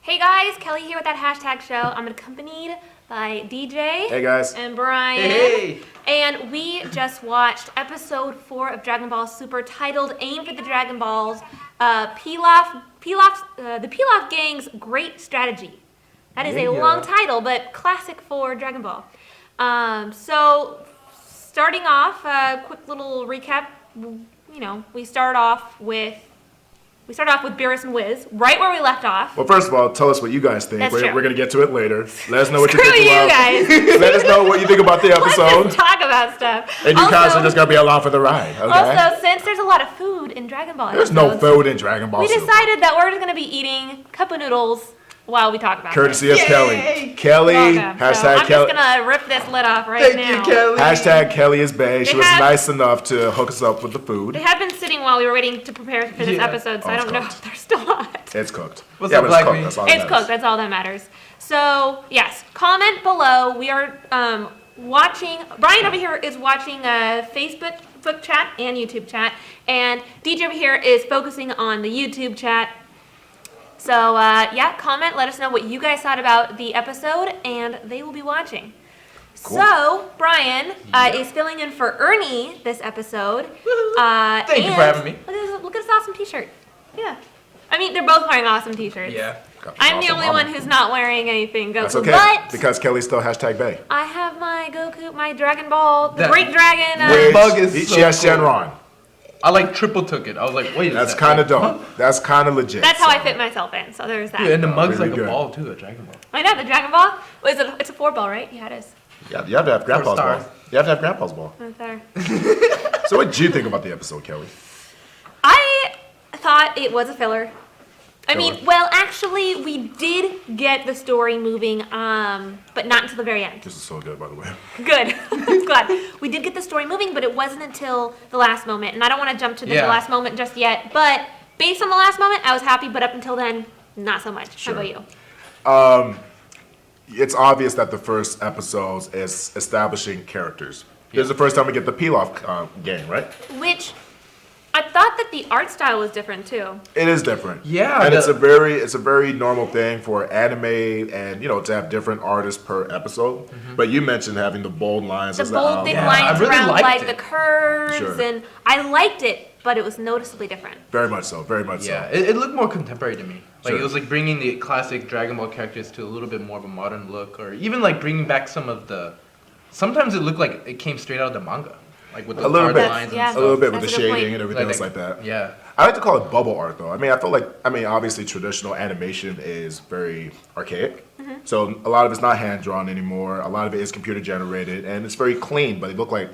Hey guys, Kelly here with that hashtag show. I'm accompanied by DJ. Hey guys. And Bryan. Hey. And we just watched episode 4 of Dragon Ball Super titled Aim for the Dragon Balls, the Pilaf Gang's Great Strategy. That is a long title, but classic for Dragon Ball. So starting off, quick little recap. You know, we start off with Beerus and Wiz, right where we left off. Well, first of all, tell us what you guys think. We're going to get to it later. Let us know what you think about. Guys. Let us know what you think about the episode. Let's just talk about stuff. And you guys are just going to be along for the ride, okay? Also, since there's a lot of food in Dragon Ball There's no food in Dragon Ball we Super. decided that we're just going to be eating cup of noodles while we talk about Courtesy this. of Kelly. Kelly, hashtag so I'm Kelly. just going to rip this lid off right now. Thank you, Kelly. Hashtag Kelly is bae. She was nice enough to hook us up with the food. They had been sitting while we were waiting to prepare for this episode, so I don't know if they're still hot. It's cooked. What's up, Black Meat? It's cooked. That's all that matters. So, yes, comment below. We are watching, Bryan over here is watching Facebook chat and YouTube chat, and DJ over here is focusing on the YouTube chat. So, yeah, comment, let us know what you guys thought about the episode, and they will be watching. Cool. So, Bryan is filling in for Ernie this episode. Thank you for having me. Look at this awesome t-shirt. Yeah. I mean, they're both wearing awesome t-shirts. Yeah. I'm the only one who's not wearing anything Goku. That's okay, but because Kelly's still hashtag bae. I have my Goku, my Dragon Ball, the Great Dragon. Which bug is she has Shenron. I like triple took it. I was like, wait. That's kind of dope. That's kind of legit. That's how I fit myself in. So there's that. Yeah, and the mug's really like good. a ball too, a Dragon Ball. I know the Dragon Ball. It's a 4-ball, right? Yeah, it is. Yeah, you have to have Grandpa's ball. stars. You have to have Grandpa's ball. Right there. So what did you think about the episode, Kelly? I thought it was a filler. I mean, well, actually, we did get the story moving, but not until the very end. This is so good, by the way. Good. I'm glad. We did get the story moving, but it wasn't until the last moment. And I don't want to jump to the last moment just yet, but based on the last moment, I was happy, but up until then, not so much. Sure. How about you? It's obvious that the first episode is establishing characters. This is the first time we get the Pilaf gang, right? Which I thought that the art style was different too. It is different. Yeah. And it's a very normal thing for anime and, you know, to have different artists per episode. Mm-hmm. But you mentioned having the bold lines. The bold, thick lines around like the curves, and I liked it, but it was noticeably different. Very much so. Yeah, it looked more contemporary to me. Like it was like bringing the classic Dragon Ball characters to a little bit more of a modern look, or even like bringing back some of the. Sometimes it looked like it came straight out of the manga, like with the hard lines and stuff. A little bit with That's the a good shading point. and everything else like that. Yeah. I like to call it bubble art, though. I mean, I feel like, obviously traditional animation is very archaic. Mm-hmm. So a lot of it's not hand-drawn anymore. A lot of it is computer-generated, and it's very clean, but they look like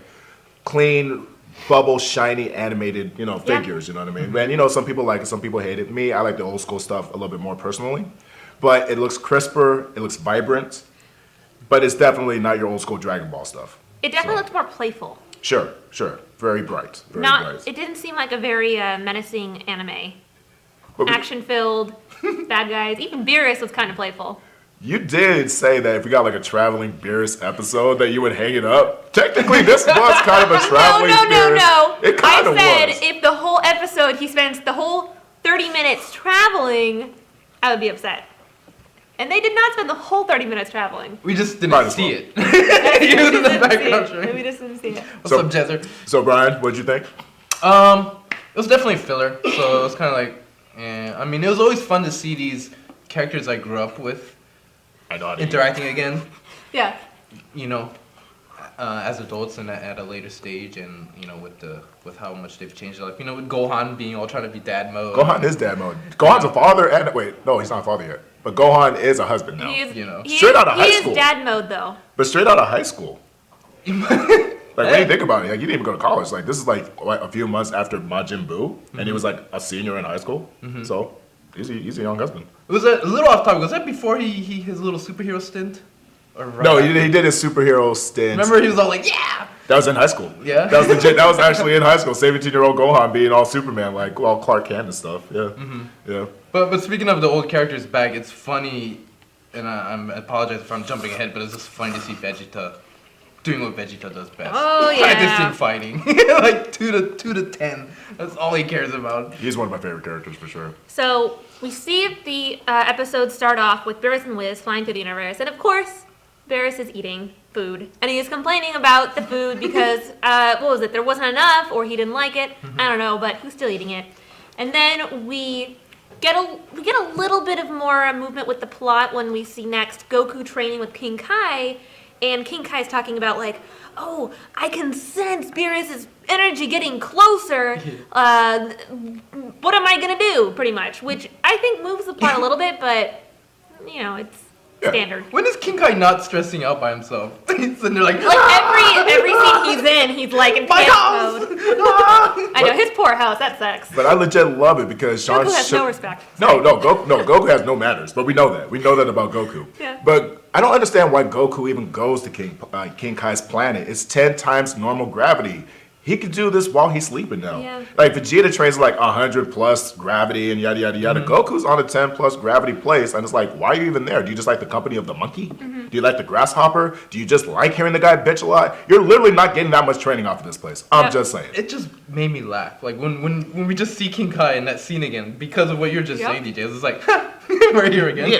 clean, bubble, shiny, animated, you know, figures, you know what I mean? Mm-hmm. And, you know, some people like it, some people hate it. Me, I like the old school stuff a little bit more personally. But it looks crisper, it looks vibrant, but it's definitely not your old school Dragon Ball stuff. It definitely looked more playful. Sure. Very bright. Very bright. It didn't seem like a very menacing anime. Action-filled, bad guys. Even Beerus was kind of playful. You did say that if we got like a traveling Beerus episode that you would hang it up. Technically, this was kind of a traveling Beerus. No. It kind of was. I said if the whole episode he spends the whole 30 minutes traveling, I would be upset. And they did not spend the whole 30 minutes traveling. We just didn't see it. We was in the background. We just didn't see it. What's up, Jezzer? So, Bryan, what'd you think? It was definitely filler. So it was kind of like, I mean, it was always fun to see these characters I grew up with interacting again. Yeah. You know, as adults and at a later stage, and you know, with how much they've changed their life. You know, with Gohan being all trying to be dad mode. Gohan is dad mode. Gohan's a father and wait, no, he's not a father yet. But Gohan is a husband now. Straight out of high school. He is dad mode though. But straight out of high school. Like when you think about it, like you didn't even go to college. Like this is like a few months after Majin Buu, and he was like a senior in high school. Mm-hmm. So he's a young husband. It was a little off topic. Was that before his little superhero stint? Or right no, he did his superhero stint. Remember, he was all like, "Yeah." That was in high school. Yeah. That was legit. That was actually in high school. 17-year-old Gohan being all Superman, like all Clark Kent and stuff. Yeah. Mm-hmm. Yeah. But speaking of the old characters back, it's funny, and I apologize if I'm jumping ahead, but it's just funny to see Vegeta doing what Vegeta does best. Oh, yeah. Practicing fighting. Like 2 to 10. That's all he cares about. He's one of my favorite characters for sure. So we see the episode start off with Beerus and Wiz flying through the universe, and of course, Beerus is eating food, and he is complaining about the food because what was it? There wasn't enough, or he didn't like it. I don't know, but he's still eating it. And then we get a little bit of more movement with the plot when we see next Goku training with King Kai, and King Kai is talking about like, oh, I can sense Beerus' energy getting closer. What am I gonna do? Pretty much, which I think moves the plot a little bit, but you know, it's standard. When is King Kai not stressing out by himself? He's sitting there like Every scene he's in, he's like in my panic house! mode. I know, his poor house, that sucks. But I legit love it because Sean Goku has no respect. Goku has no manners, but we know that. We know that about Goku. Yeah. But I don't understand why Goku even goes to King Kai's planet. It's 10 times normal gravity. He could do this while he's sleeping now. Yeah. Like Vegeta trains like 100 plus gravity and yada yada yada. Goku's on a 10 plus gravity place, and it's like, why are you even there? Do you just like the company of the monkey? Do you like the grasshopper? Do you just like hearing the guy bitch a lot? You're literally not getting that much training off of this place. I'm just saying. It just made me laugh. Like when we just see King Kai in that scene again, because of what you're just saying, DJ. It's like, we're here again.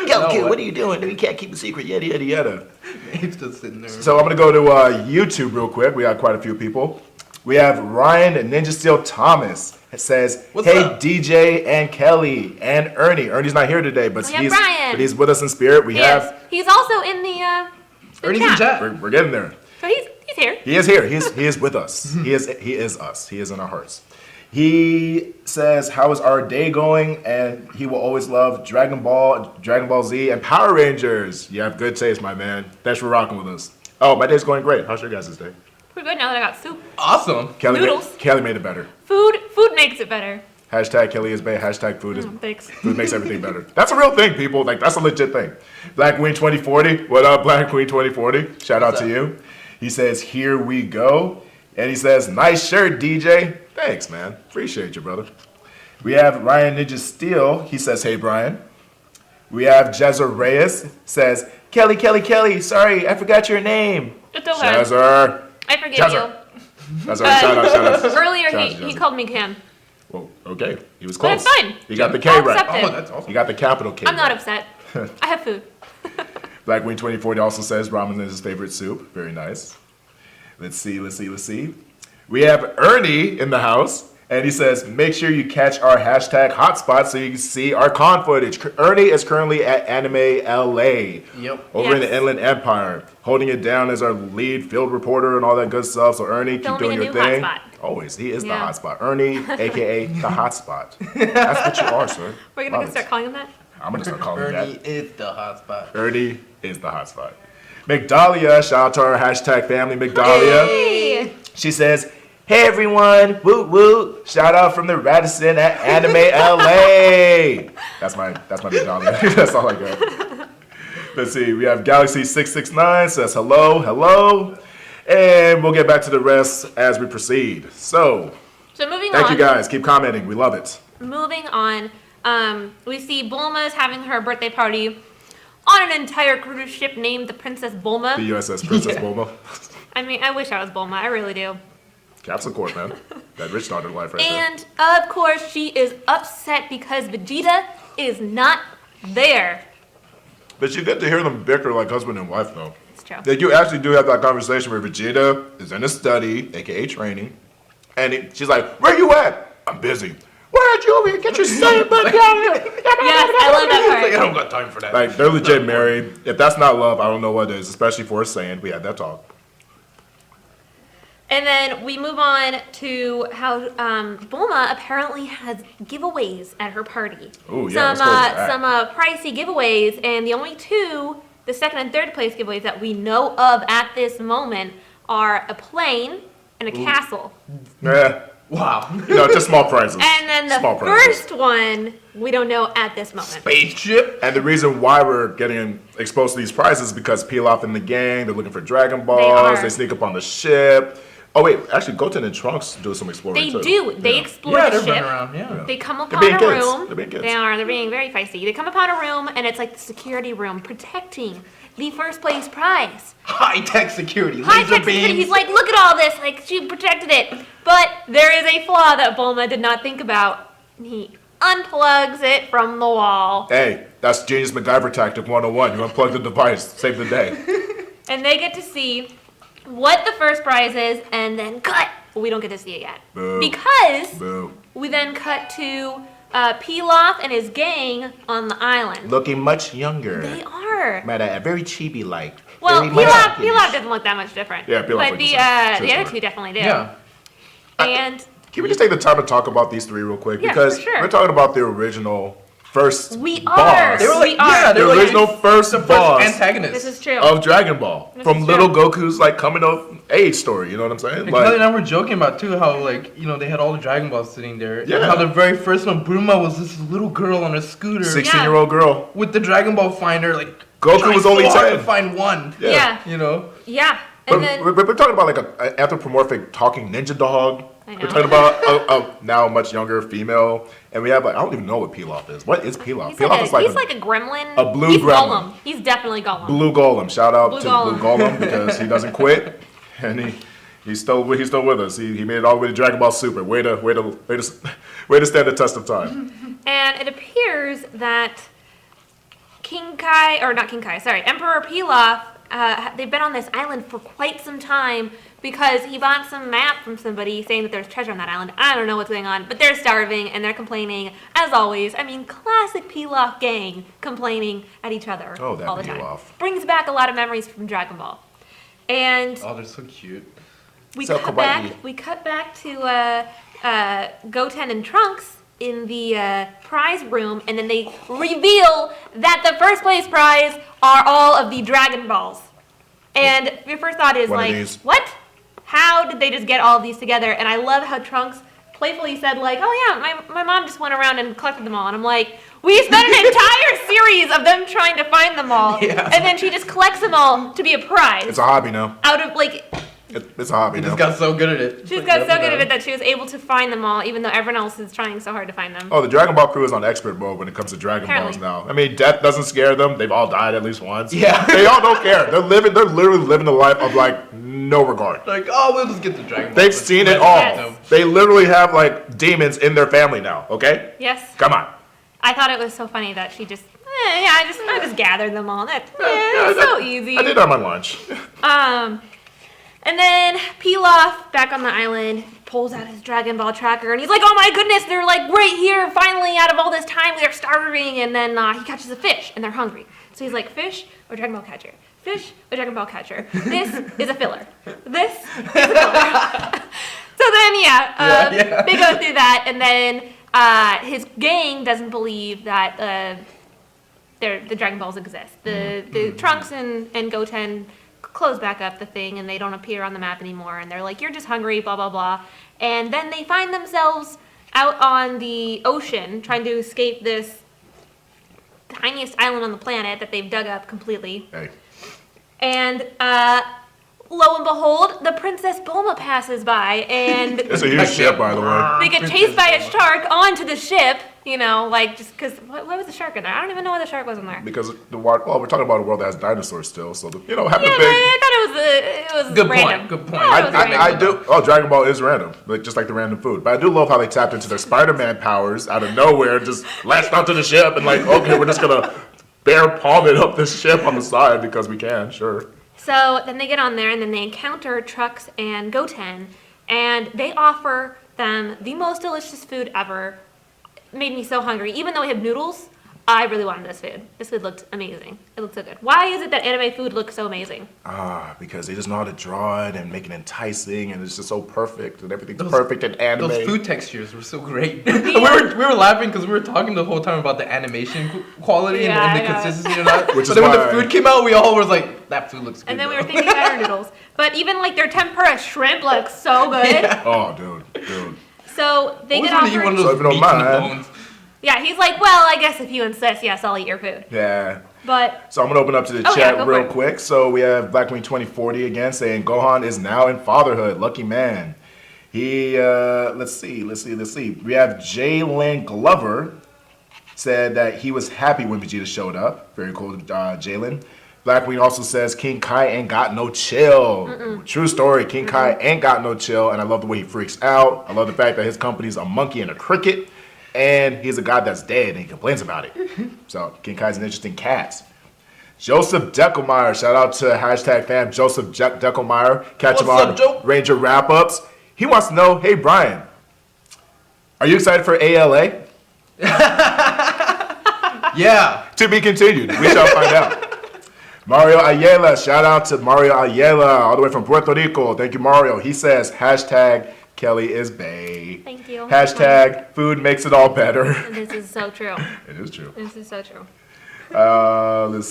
Goku, what are you doing? We can't keep a secret. Yada yada yada. He's just sitting there. So I'm gonna go to YouTube real quick. We got quite a few people. We have Ryan and Ninja Steel Thomas. It says, What's "Hey up? DJ and Kelly and Ernie. Ernie's not here today, but We have Bryan. he's with us in spirit. We have He's also in the Ernie's in chat. we're getting there. So he's here. He is here. He is with us. He is us. He is in our hearts. He says, "How is our day going?" And he will always love Dragon Ball Z, and Power Rangers. You have good taste, my man. Thanks for rocking with us. Oh, my day's going great. How's your guys' day? We're good now that I got soup. Awesome. Noodles. Kelly made it better. Food makes it better. Hashtag Kelly is bae. Hashtag food is Thanks. food makes everything better. That's a real thing, people. Like that's a legit thing. Black Queen 2040. What up, Black Queen 2040? Shout out to you. He says, "Here we go," and he says, "Nice shirt, DJ." Thanks, man. Appreciate you, brother. We have Ryan Ninja Steel. He says, "Hey, Brian." We have Jezza Reyes. Says, "Kelly, Kelly, Kelly. Sorry, I forgot your name." It's okay. Jezza. I forgive Jezza. you. That's right. Shout out. Earlier Shout out he to Jezza. called me Kim. Well, okay. He was But close. it's fine. He got the K I'll right. accept it. Oh, that's awesome. He got the capital K. I'm not right. upset. I have food. Black Queen 2040 also says ramen is his favorite soup. Very nice. Let's see. We have Ernie in the house, and he says, "Make sure you catch our hashtag hotspot so you can see our con footage." Ernie is currently at Anime LA. Yep. Over in Yes. the Inland Empire, holding it down as our lead field reporter and all that good stuff. So Ernie, keep Filming doing a your new thing. hotspot. Always, he is Yeah. the hotspot. Ernie, aka the hotspot. That's what you are, sir. We're gonna Love start it. calling him that. I'm gonna start calling him that. Ernie is the hotspot. Ernie is the hotspot. McDahlia, shout out to our hashtag family, McDahlia. Hey. She says, "Hey everyone, woot woot! Shout out from the Radisson at Anime LA." That's my McDahlia. That's all I got. Let's see. We have Galaxy 669 says hello, and we'll get back to the rest as we proceed. So, So moving thank on. you guys. Keep commenting. We love it. Moving on. We see Bulma is having her birthday party on an entire cruise ship named the Princess Bulma. The USS Princess Bulma. I mean, I wish I was Bulma. I really do. Capsule Corp, man. That rich started life right there. And of course, she is upset because Vegeta is not there. But you get to hear them bicker like husband and wife, though. It's true. That you actually do have that conversation where Vegeta is in a study, aka training, and she's like, "Where you at?" "I'm busy." "Why aren't you over here? Get your Saiyan butt down here." Yes, I love that Like, I part. don't got time for that. Like, they're legit married. If that's not love, I don't know what is, especially for a Saiyan. We had that talk. And then we move on to how Bulma apparently has giveaways at her party. Ooh, yeah, let's go with that. Some pricey giveaways, and the only two, the second and third place giveaways that we know of at this moment are a plane and a castle. Yeah. Wow. Just small prizes. And then the Small prizes. first one, we don't know at this moment. Spaceship. And the reason why we're getting exposed to these prizes is because Pilaf and the gang, they're looking for Dragon Balls. are. They sneak up on the ship. Oh wait, actually, Goten and Trunks do some exploring They too. do. They explore Yeah, the they're ship. running around. Yeah. They come They're upon being a kids. room. They're being kids. They are. They're being very feisty. They come upon a room, and it's like the security room protecting the first place prize. High tech security. High Laser tech security. beams. He's like, look at all this. Like, she protected it. But there is a flaw that Bulma did not think about. He unplugs it from the wall. Hey, that's Genius MacGyver tactic 101. You unplug the device, save the day. And they get to see what the first prize is, and then cut. Well, we don't get to see it yet. Boo. Because Boo. we then cut to Pilaf and his gang on the island. Looking much younger. They are. Very chibi-like. Well, Very much Pilaf Japanese. doesn't look that much different. Yeah, Pilaf but looks the the same. the other two definitely do. Yeah. And Can we just take the time to talk about these three real quick? Yeah, Because for sure. we're talking about the original first we boss. are. They were like, we are. yeah, they The were like original first the first boss antagonist. This is true. of Dragon Ball. This From is little true. Goku's like coming of age story, you know what I'm saying? And Kelly Like, and I were joking about too how like they had all the Dragon Balls sitting there. Yeah. And how the very first one, Bulma, was this little girl on a scooter 16-year-old girl. with the Dragon Ball finder. Like Goku trying was only so hard 10. to find one. Yeah. You know. Yeah. But And then we're talking about like an anthropomorphic talking ninja dog. I know. We're talking about a now much younger female. And we have like, I don't even know what Pilaf is. What is Pilaf? he's, Pilaf like a, is like he's like a gremlin. a blue he's gremlin. Gollum. He's definitely Gollum. Blue Golem. Shout out Blue to Golem. Blue Golem because he doesn't quit. And he's still with us. He made it all the way to Dragon Ball Super. Way to stand the test of time. And it appears that Emperor Pilaf, they've been on this island for quite some time because he bought some map from somebody saying that there's treasure on that island. I don't know what's going on, but they're starving and they're complaining, as always. I mean, classic Pilaf gang complaining at each other Oh, that all the time. Pilaf. Brings back a lot of memories from Dragon Ball. And Oh, they're so cute. we So cut kawaii. back to Goten and Trunks in the prize room, and then they reveal that the first place prize are all of the Dragon Balls. And your first thought is One of like, these. what? How did they just get all of these together? And I love how Trunks playfully said like, oh yeah, my mom just went around and collected them all. And I'm like, we spent an entire series of them trying to find them all. Yeah. And then she just collects them all to be a prize. It's a hobby now. Out of like, It's a hobby They now. just got so good at it. she's got so good at it that she was able to find them all, even though everyone else is trying so hard to find them. Oh, the Dragon Ball crew is on expert mode when it comes to Dragon Apparently. Balls now. I mean, death doesn't scare them. They've all died at least once. Yeah. They all don't care. They're literally living the life of like no regard. Like, oh, we'll just get the Dragon Balls. They've seen it Let's all. get them. They literally have like demons in their family now. Okay, Yes. come on. I thought it was so funny that she just, I just gathered them all. It's so easy. I did that on my lunch. And then Pilaf, back on the island, pulls out his Dragon Ball tracker, and he's like, oh my goodness, they're like right here, finally, out of all this time, we are starving. And then he catches a fish, and they're hungry. So he's like, fish or Dragon Ball catcher? Fish or Dragon Ball catcher? This is a filler. This is a filler. So then, they go through that, and then his gang doesn't believe that the Dragon Balls exist. The Trunks and Goten close back up the thing, and they don't appear on the map anymore, and they're like, you're just hungry, blah, blah, blah. And then they find themselves out on the ocean trying to escape this tiniest island on the planet that they've dug up completely. Hey, And lo and behold, the Princess Bulma passes by, and it's a huge ship, by the way. they get chased by a shark onto the ship, like just because, what was the shark in there? I don't even know why the shark was in there. Because the water. Well, we're talking about a world that has dinosaurs still, so having Yeah, a but big. I thought it was Good point, random. good point. I thought it was random. I do. Oh, Dragon Ball is random, just like the random food. But I do love how they tapped into their Spider-Man powers out of nowhere, just latched onto the ship, and like, okay, we're just gonna bear palm it up this ship on the side because we can, sure. So then they get on there, and then they encounter Trunks and Goten, and they offer them the most delicious food ever. Made me so hungry. Even though we have noodles, I really wanted this food. This food looked amazing. It looked so good. Why is it that anime food looks so amazing? Because they just know how to draw it and make it enticing, and it's just so perfect, and everything's perfect in anime. Those food textures were so great. we were laughing because we were talking the whole time about the animation quality Yeah, and I the know. consistency and all that. Which but is then when why- the food came out, we all was like, that food looks good. And then we though. were thinking about our noodles. But even like their tempura shrimp looks so good. Yeah. Oh, dude. So they I get always wanted to eat one offered. of So if those you don't meats and the mind. bones. Yeah, he's like, well, I guess if you insist, yes, I'll eat your food. Yeah. But So I'm gonna open up to the Oh, yeah, chat go for real it. quick. So we have Blackwing 2040 again saying Gohan is now in fatherhood. Lucky man. He let's see. We have Jalen Glover said that he was happy when Vegeta showed up. Very cool, Jalen. Blackwing also says King Kai ain't got no chill. True story. King Kai ain't got no chill, and I love the way he freaks out. I love the fact that his company's a monkey and a cricket, and he's a god that's dead and he complains about it. So King Kai's an interesting cat. Joseph Deckelmeyer, shout out to hashtag fam Joseph Deckelmeyer. Catch him What's on up, Joe? Ranger wrap ups. He wants to know, hey Bryan, are you excited for ALA? Yeah. To be continued. We shall find out. Mario Ayala, shout out to Mario Ayala, all the way from Puerto Rico. Thank you, Mario. He says, hashtag Kelly is bae. Thank you. Hashtag food makes it all better. this is so true. It is true. This is so true. Let's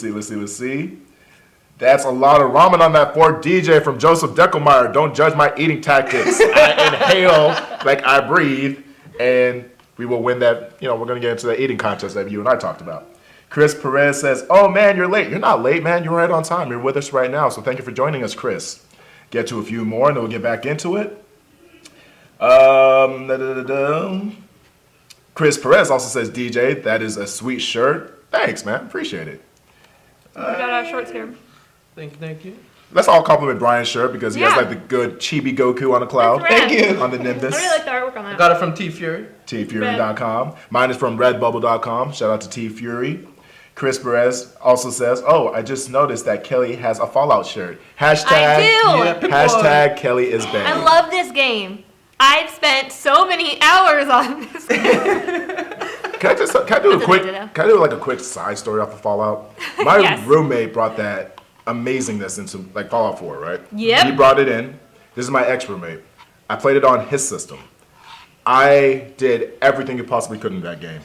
see. That's a lot of ramen on that fork. DJ from Joseph Deckelmeyer. Don't judge my eating tactics. I inhale like I breathe, and we will win that. We're going to get into the eating contest that you and I talked about. Chris Perez says, oh man, you're late. You're not late, man. You're right on time. You're with us right now. So thank you for joining us, Chris. Get to a few more, and then we'll get back into it. Chris Perez also says, DJ, that is a sweet shirt. Thanks, man. Appreciate it. We got our shorts here. Thank you. Let's all compliment Bryan's shirt because he has Yeah. like the good chibi Goku on the cloud. That's rad. Thank you. On the Nimbus. I really like the artwork on that. Got it from T Fury. TFury.com. Mine is from Redbubble.com. Shout out to T Fury. Chris Perez also says, oh, I just noticed that Kelly has a Fallout shirt. Hashtag, I do. Yeah, pick hashtag Kelly is I bad. love this game. I've spent so many hours on this game. Can I do like a quick side story off of Fallout? My Yes. roommate brought that amazingness into like Fallout 4, right? Yep. He brought it in. This is my ex-roommate. I played it on his system. I did everything you possibly could in that game.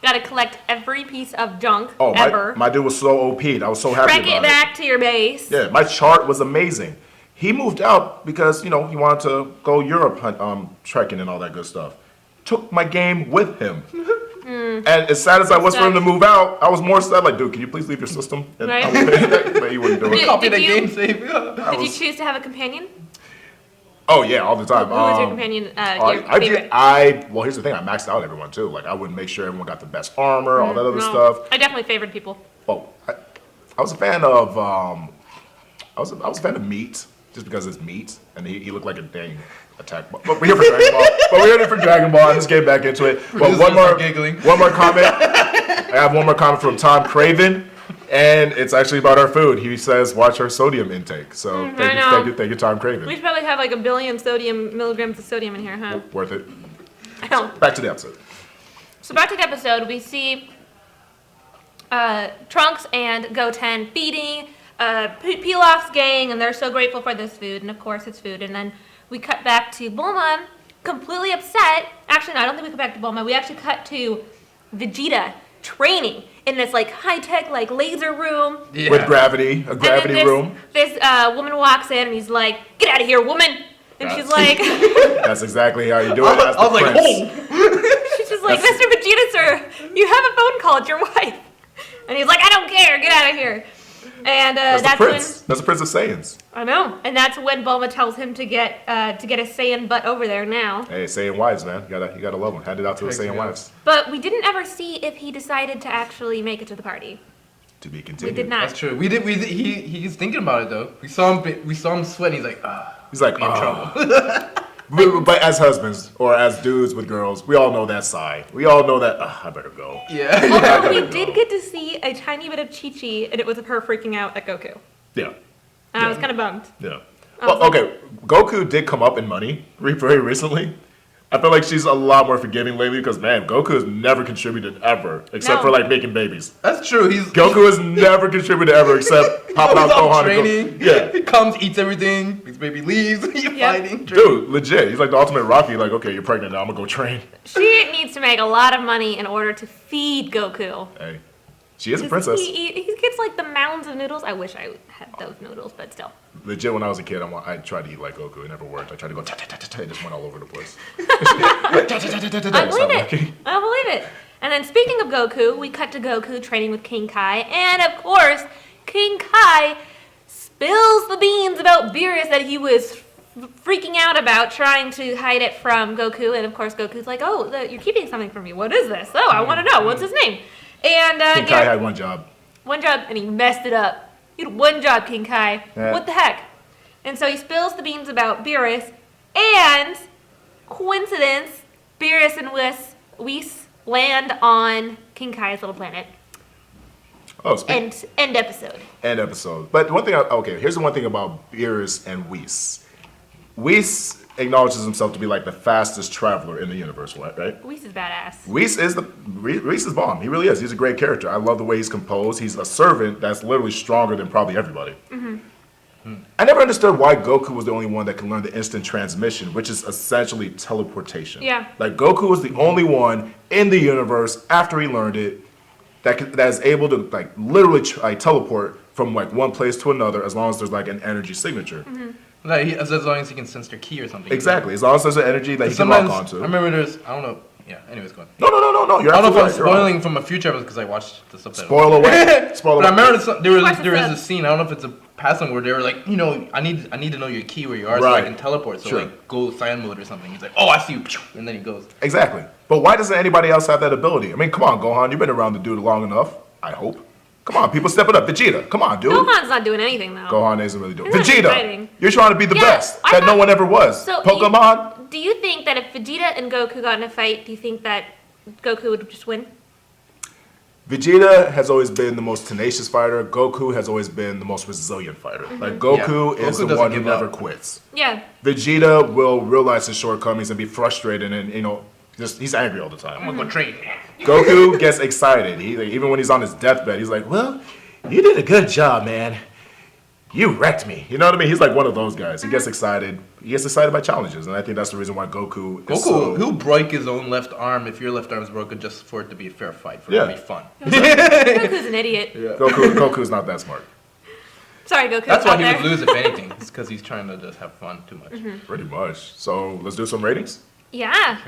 Gotta collect every piece of junk Oh, ever. my dude was so OP'd. I was so happy Trek about it back to your base. Yeah, my chart was amazing. He moved out because, he wanted to go Europe trekking and all that good stuff. Took my game with him. And as sad as I was for him to move out, I was more sad, like, dude, can you please leave your system? And Right. But he wouldn't do it. Copy Did the you- game save. Did you choose to have a companion? Oh, yeah, all the time. Who was your companion? Your favorite? Well, here's the thing. I maxed out everyone, too. Like, I would make sure everyone got the best armor, all that other No. stuff. I definitely favored people. Oh, I was a fan of, I was a fan of Meat, just because it's meat, and he looked like a dang attack ball. But we're here for Dragon Ball. Let's get back into it. But Just one more comment. I have one more comment from Tom Craven, and it's actually about our food. He says, watch our sodium intake. So thank you, Tom Craven. We should probably have like 1 billion milligrams of sodium in here, huh? Worth it. I know. Back to the episode. So back to the episode, we see Trunks and Goten feeding Pilaf's gang, and they're so grateful for this food, and of course it's food. And then we cut back to Bulma, completely upset. Actually, no, I don't think we cut back to Bulma. We actually cut to Vegeta training in this like high-tech like laser room. Yeah. With gravity, a gravity and then room. This woman walks in, and he's like, "Get out of here, woman!" And she's like, That's exactly how you do it. As the I was like, prince. oh. she's just like, "Mr. Vegeta, sir, you have a phone call. It's your wife." And he's like, "I don't care. Get out of here." And That's the that's prince. That's the Prince of Saiyans. I know, and that's when Bulma tells him to get a Saiyan butt over there now. Hey, Saiyan wives, man. You gotta love them. Hand it out to the Saiyan wives. But we didn't ever see if he decided to actually make it to the party. To be We continued. did not. That's true. We did. He's thinking about it though. We saw him sweat. And he's like, He's like, be in "Oh." trouble. But as husbands or as dudes with girls, we all know that sigh. We all know that. I better go. Yeah. Although we gotta did go. get to see a tiny bit of Chi-Chi, and it was of her freaking out at Goku. Yeah. And I was kind of bummed. Yeah. I was Well, okay. Goku did come up in money very recently. I feel like she's a lot more forgiving lately because, man, Goku has never contributed ever except No. for like making babies. That's true. Goku has never contributed ever except popping out He's out Gohan. training. Yeah. He comes, eats everything. His baby leaves. He's Yep. fighting. Dude, legit. He's like the ultimate Rocky. Like, okay, you're pregnant now. I'm gonna go train. She needs to make a lot of money in order to feed Goku. Hey, she is a princess. He gets like the mounds of noodles. I wish I had those noodles, but still. Legit, when I was a kid, I tried to eat like Goku. It never worked. I tried to go ta ta ta ta ta. It just went all over the place. I believe it. I believe it. And then speaking of Goku, we cut to Goku training with King Kai, and of course, King Kai spills the beans about Beerus that he was freaking out about, trying to hide it from Goku. And of course, Goku's like, "Oh, you're keeping something from me. What is this? Oh, I want to know. What's his name?" And King Kai had one job. One job, and he messed it up. You had one job, King Kai. Yeah. What the heck? And so he spills the beans about Beerus, and coincidence, Beerus and Whis land on King Kai's little planet. Oh, End episode. End episode. But one thing, here's the one thing about Beerus and Whis. Whis acknowledges himself to be like the fastest traveler in the universe, right? Whis is badass. Whis is bomb. He really is. He's a great character. I love the way he's composed. He's a servant that's literally stronger than probably everybody. I never understood why Goku was the only one that can learn the instant transmission, which is essentially teleportation. Yeah. Like Goku was the only one in the universe after he learned it that is able to like literally teleport from like one place to another as long as there's like an energy signature. Like as long as he can sense their key or something. Exactly. As long as there's an energy that he can lock onto. I remember I don't know. Yeah. Anyways, go on. No. You're I don't know if I'm absolutely right. spoiling from a future episode because I watched the subtitle. Spoil away. Spoil But I away. remember there was sub. a scene. I don't know if it's a past one where they were like, I need to know your key where you are so I Right. can teleport. So Sure. like go Saiyan mode or something. He's like, oh, I see you, and then he goes. Exactly. But why doesn't anybody else have that ability? I mean, come on, Gohan. You've been around the dude long enough. I hope. Come on, people step it up. Vegeta, come on, dude. Gohan's not doing anything though. Gohan isn't really doing. He's not Vegeta, fighting. you're trying to be the Yeah, best I that no thought- one ever was. So Pokemon. Do you think that if Vegeta and Goku got in a fight, do you think that Goku would just win? Vegeta has always been the most tenacious fighter. Goku has always been the most resilient fighter. Like Goku Yeah, is Goku the doesn't one who give never up. quits. Yeah. Vegeta will realize his shortcomings and be frustrated, and just he's angry all the time. I'm gonna go train. Goku gets excited. Even when he's on his deathbed, he's like, "Well, you did a good job, man. You wrecked me." You know what I mean? He's like one of those guys. He gets excited. He gets excited by challenges, and I think that's the reason why Goku is so... He'll break his own left arm if your left arm is broken just for it to be a fair fight, for it Yeah. to be fun. Goku's an idiot. Goku's not that smart. Sorry, Goku. That's why out he there. would lose if anything. It's because he's trying to just have fun too much. Pretty much. So let's do some ratings. Yeah.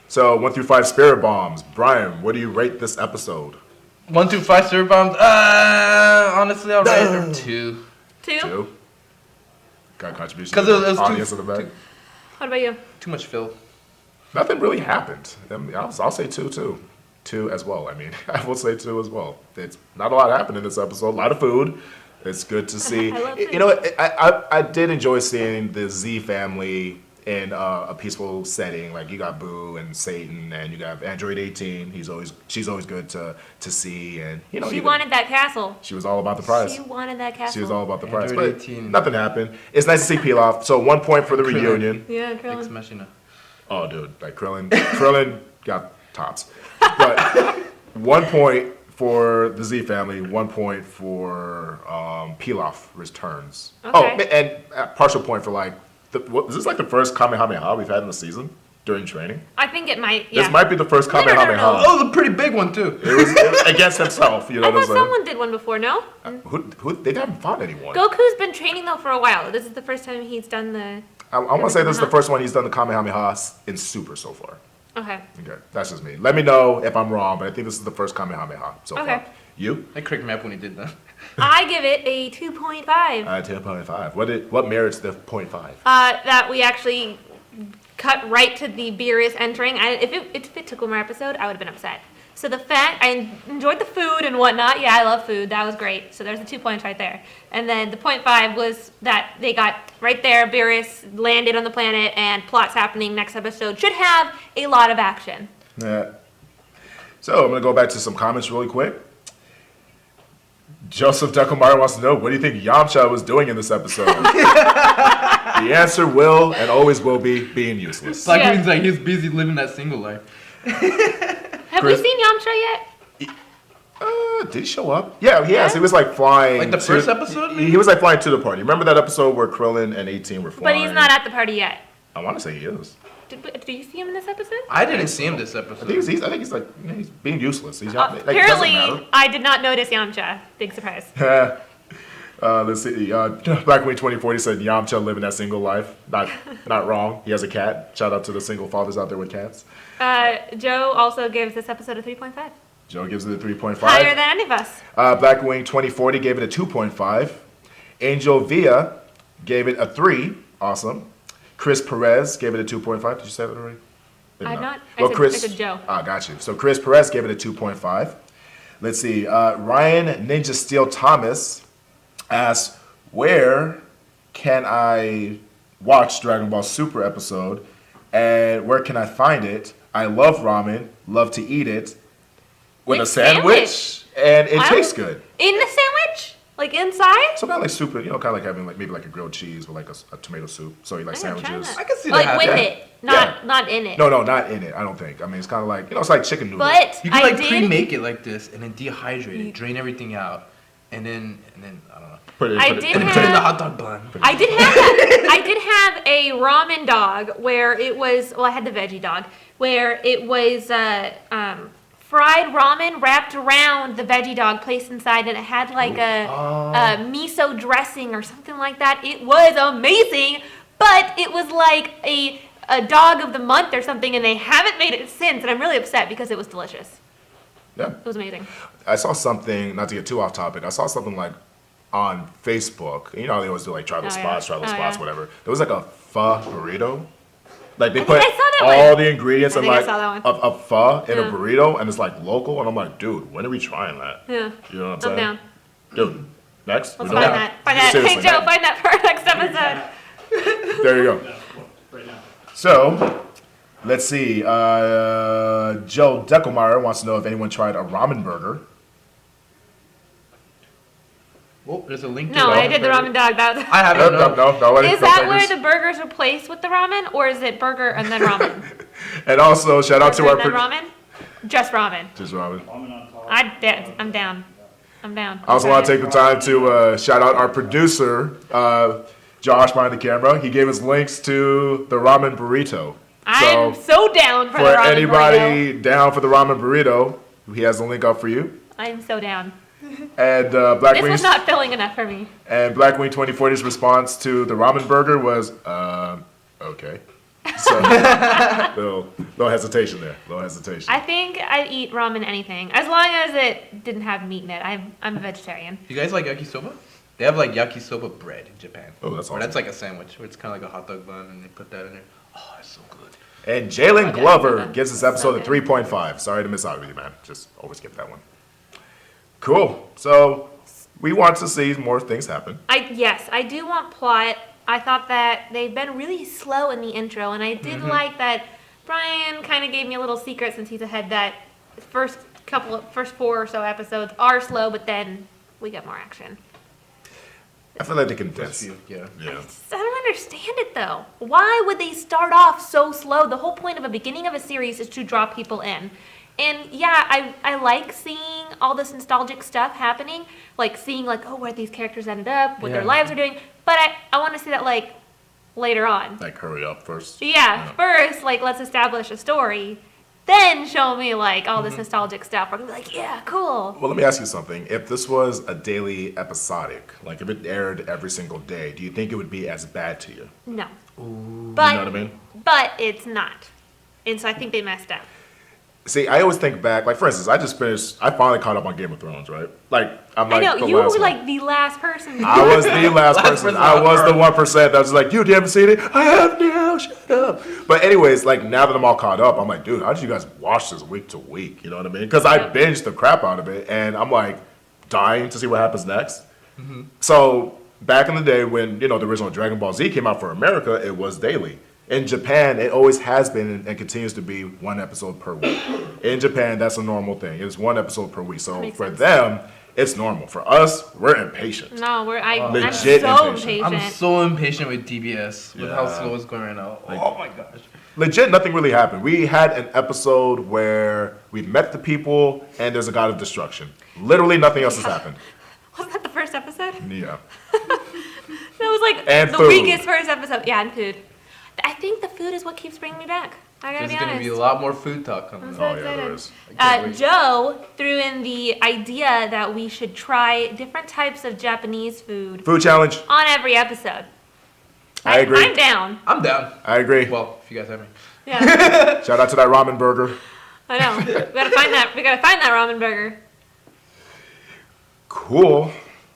So 1 through 5 spirit bombs. Brian, what do you rate this episode? 1 through 5 serve bombs. Honestly, I'll rate it 2. 2? 2. Got contribution. 'Cause it was audience too- in the back. What about you? Too much fill. Nothing really happened. I mean, I'll say 2 too. 2 as well. I mean, I will say 2 as well. It's not a lot happened in this episode. A lot of food. It's good to see. I love food. You know, I did enjoy seeing the Z family in a peaceful setting. Like you got Boo and Satan, and you got Android 18. She's always good to see, and She wanted that castle. She was all about the prize. She wanted that castle. She was all about the prize. Android But 18. nothing happened. It's nice to see Pilaf. So 1 point for the reunion. Yeah, Ex Krillin. Machina. Oh, dude, like Krillin got tops. But 1 point for the Z family, 1 point for Pilaf returns. Okay. Oh, and a partial point for is this like the first Kamehameha we've had in the season during training? I think it might. Yeah. This might be the first No. Kamehameha. Oh, the pretty big one too. It was against himself, you know I what I'm thought saying? someone did one before. No. Who they haven't fought anyone. Goku's been training though for a while. This is the first time he's done the. I want to say this is the first one he's done the Kamehameha in Super so far. Okay. Okay, that's just me. Let me know if I'm wrong, but I think this is the first Kamehameha so Okay. far. You? I cracked me up when he did that. I give it a 2.5. 10.5. What merits the 0.5? That we actually cut right to the Beerus entering. If it took one more episode, I would have been upset. So the fact I enjoyed the food and whatnot. Yeah, I love food. That was great. So there's the 2 points right there. And then the 0.5 was that they got right there. Beerus landed on the planet and plots happening. Next episode should have a lot of action. Yeah. So I'm gonna go back to some comments really quick. Joseph Deckelmeyer wants to know, what do you think Yamcha was doing in this episode? The answer will and always will be being useless. It's like Yeah. means like he's busy living that single life. Have Chris- we seen Yamcha yet? Did he show up? Yeah, he has. He was like flying. Like the first episode, maybe? He was like flying to the party. Remember that episode where Krillin and 18 were But flying? he's not at the party yet. I want to say he is. Did you see him in this episode? I didn't see him this I episode. think he's like he's being useless. He's not, like, it doesn't Apparently, matter. I did not notice Yamcha. Big surprise. Let's see. Black Queen 2040 said Yamcha living that single life. Not wrong. He has a cat. Shout out to the single fathers out there with cats. Joe also gives this episode a 3.5. Joe gives it a 3.5. Higher than any of us. Black Wing 2040 gave it a 2.5. Angel Villa gave it a 3. Awesome. Chris Perez gave it a 2.5. Did you say that already? Maybe I'm not. Well, I Chris. said Joe. Got you. So Chris Perez gave it a 2.5. Let's see. Ryan Ninja Steel Thomas asks, where can I watch Dragon Ball Super episode, and where can I find it? I love ramen, love to eat it with a sandwich, and it tastes good. In the sandwich? Like inside? So kind of like super, kind of like having like maybe like a grilled cheese with like a tomato soup. So you like I gotta try sandwiches. that. I can see Like that with happening. it, not in it. No, not in it. I don't think. I mean, it's kind of like it's like chicken noodles. But You can I like did. pre-make it like this and then dehydrate it, drain everything out, and then I don't know. Put it, I put it- did And then have- put it in the hot dog bun. I did have that. I did have a ramen dog where it was. Well, I had the veggie dog where it was fried ramen wrapped around the veggie dog, placed inside, and it had like a miso dressing or something like that. It was amazing, but it was like a dog of the month or something, and they haven't made it since, and I'm really upset because it was delicious. Yeah. It was amazing. I saw something, not to get too off topic, I saw something like on Facebook. You know how they always do like try those spots, yeah. whatever. There was like a pho burrito. Like they I put think I saw that all one. the ingredients I in think I like saw that a pho in a Yeah. burrito, and it's like local. And I'm like, dude, when are we trying that? Yeah. You know what I'm I'm saying? down. Dude, next. Let's we doing find that. Find that. Seriously, Hey Joe, man. find that for our next episode. There you go. Right now. So, let's see. Joe Deckelmeyer wants to know if anyone tried a ramen burger. Oh, there's a link to No, the I did the ramen dog. That was, I haven't. No. is that where the burgers replace with the ramen, or is it burger and then ramen? And also, shout out to Burger our and then ramen? Just ramen. Just ramen. Ramen on top. I'm down. I'm down. I also want to take the time to shout out our producer, Josh behind the camera. He gave us links to the ramen burrito. I'm so down for the For ramen anybody burrito. down for the ramen burrito, he has the link up for you. I'm so down. And This Blackwing was not filling enough for me. and Blackwing 2040's response to the ramen burger was, okay. So, little hesitation there. Little hesitation. I think I'd eat ramen anything, as long as it didn't have meat in it. I'm a vegetarian. You guys like yakisoba? They have like yakisoba bread in Japan. Oh, that's Or awesome. that's like a sandwich, where it's kind of like a hot dog bun, and they put that in there. Oh, it's so good. And Jalen Okay. Glover gives this episode a Okay. 3.5. Sorry to miss out with you, man. Just always skip that one. Cool. So we want to see more things happen. Yes, I do want plot. I thought that they've been really slow in the intro, and I did like that Bryan kind of gave me a little secret since he's ahead that first 4 or so episodes are slow, but then we get more action. I feel like they condense. Yeah. Yeah. I don't understand it though. Why would they start off so slow? The whole point of a beginning of a series is to draw people in. And yeah, I like seeing all this nostalgic stuff happening, like seeing like, oh, where these characters ended up, what their Yeah. lives are doing. But I want to see that like later on. Like, hurry up first. Yeah, first, like, let's establish a story. Then show me like all this nostalgic stuff. We're gonna be like, yeah, cool. Well, let me ask you something. If this was a daily episodic, like if it aired every single day, do you think it would be as bad to you? No. You But know what I mean? but it's not. And so I think they messed up. See, I always think back, like for instance, I finally caught up on Game of Thrones, right? Like, I'm like I know, the you last were one. like the last person. I was the last person. person I on was the Earth. 1% that was like, you haven't seen it? I have now, shut up. But anyways, like now that I'm all caught up, I'm like, dude, how did you guys watch this week to week? You know what I mean? Because I Yeah. binged the crap out of it, and I'm like dying to see what happens next. Mm-hmm. So back in the day when, the original Dragon Ball Z came out for America, it was daily. In Japan, it always has been and continues to be one episode per week. In Japan, that's a normal thing. It's one episode per week. So Makes for sense. them, it's normal. For us, we're impatient. No, I'm Legit so impatient. impatient. I'm so impatient with DBS, with how Yeah. slow it's going right now. Oh my gosh. Legit, nothing really happened. We had an episode where we met the people and there's a god of destruction. Literally nothing else has happened. Wasn't that the first episode? Yeah. That was like And the food. weakest first episode. Yeah, and food. I think the food is what keeps bringing me back. I gotta There's be gonna honest. be a lot more food talk coming. I'm up. so Oh, yeah, there excited. is. I can't wait. Joe threw in the idea that we should try different types of Japanese food Food challenge. on every episode. I agree. I'm down. I'm down. I agree. Well, if you guys have me. Yeah, Shout out to that ramen burger. I know. We gotta find that. We gotta find that ramen burger. Cool.